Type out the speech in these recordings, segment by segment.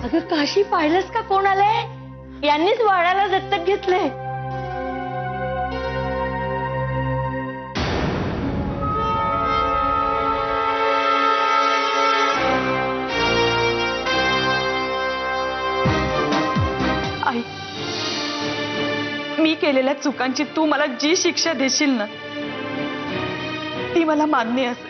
अगं काशी पाहिलंस का कोण आलंय? यांनीच बाळाला दत्तक घेतलंय. आई, मी केलेल्या चुकांची तू मला जी शिक्षा देशील ना ती मला मान्य असेल.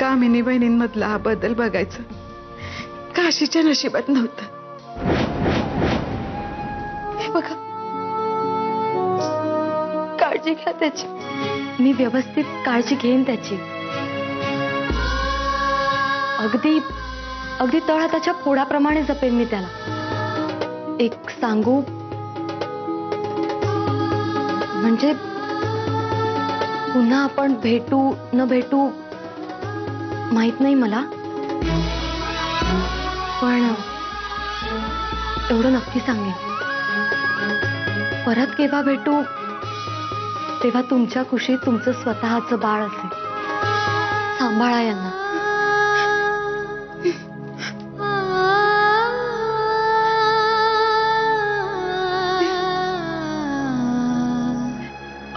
कामिनी बहिणींमधला हा बदल बघायचं काशीच्या नशिबात नव्हतं. हे बघा, काळजी घ्या त्याची. मी व्यवस्थित काळजी घेईन त्याची. अगदी अगदी तळहाताच्या फोडाप्रमाणे जपेन मी त्याला. एक सांगू म्हणजे पुन्हा आपण भेटू न भेटू माहित नाही मला, पण एवढं नक्की सांगेन, परत केव्हा भेटू तेव्हा तुमच्या कुशीत तुमचं स्वतःचं बाळ असेल. सांभाळा यांना.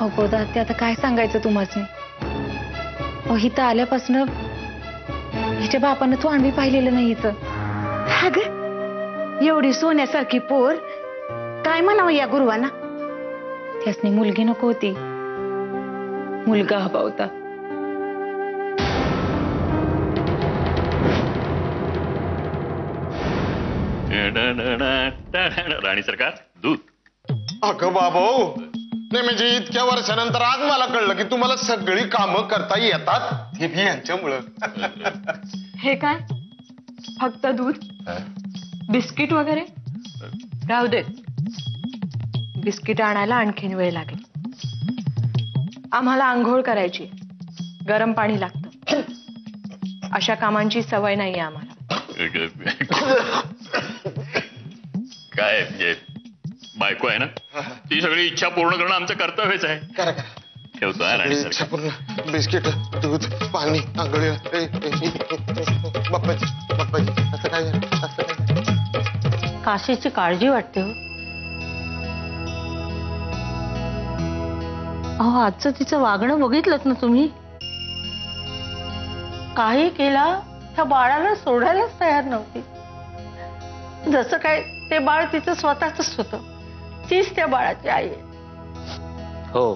अगो ते आता काय सांगायचं तुम्हाला? इथं आल्यापासून हिच्या बापानं तू आणवी पाहिलेलं नाही हिचं. अगं एवढी सोन्यासारखी पोर काय म्हणावं या गुरुवांना? त्यासनी मुलगी नको होती, मुलगा हवा होता. राणी सरकार दूध. अगं बाबा, नाही म्हणजे इतक्या वर्षानंतर आज मला कळलं की तुम्हाला सगळी कामं करता येतात, ते बी यांच्यामुळं. हे काय फक्त दूध? बिस्किट वगैरे राहू दे. बिस्किट आणायला आणखीन वेळ लागेल. आम्हाला आंघोळ करायची, गरम पाणी लागतं. अशा कामांची सवय नाहीये आम्हाला. काय बायको आहे ना, ती सगळी इच्छा पूर्ण करणं आमचं कर्तव्यच आहे. ठेवतो राणी सरकार. बिस्किट, दूध, पाणी, आंघोळी. बाप्पाजी बाप्पाजी असं काय असं काय? काशीची काळजी वाटते हो. अहो, आजचं तिचं वागणं बघितलंच ना तुम्ही. काही केला त्या बाळाला सोडायलाच तयार नव्हती. जसं काय ते बाळ तिचं स्वतःच होतं. तीच त्या बाळाची आई आहे. हो,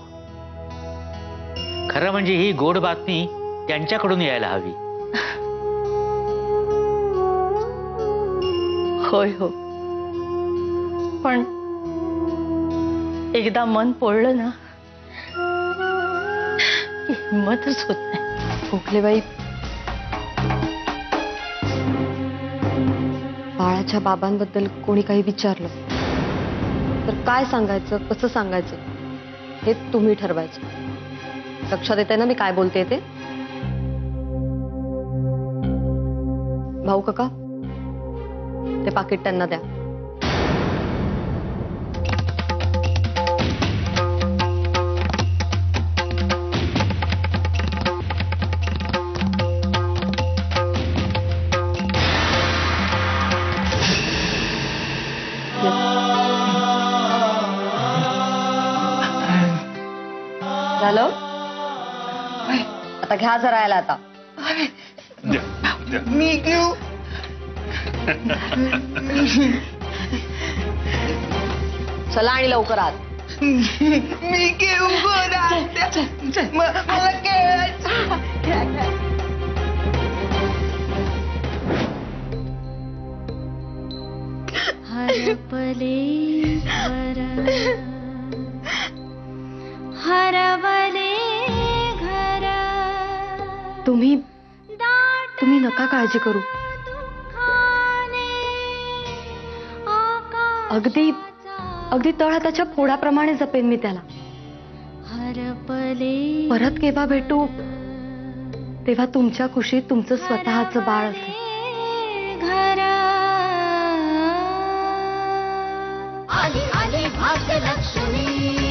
खरं म्हणजे ही गोड बातमी त्यांच्याकडून यायला हवी. होय हो, पण एकदा मन पोळलं ना की हिंमतच होत नाही. गोखलेबाई, बाळाच्या बाबांबद्दल कोणी काही विचारलं तर काय सांगायचं, कसं सांगायचं हे तुम्ही ठरवायचं. लक्षात येते ना मी काय बोलते ते? भाऊ काका, ते पाकिट त्यांना द्या. झालं? आता घ्या जरा याला. आता मी घेऊ. चला आणि लवकर आत. मी घेऊ गोरा. मला खेळायचं. तुम्ही नका काळजी करू. अगदी अगदी तळहाताच्या फोडाप्रमाणे जपेन मी त्याला. परत केव्हा भेटू तेव्हा तुमच्या कुशीत तुमचं स्वतःचं बाळ असेल. आली आली भाग्यलक्ष्मी.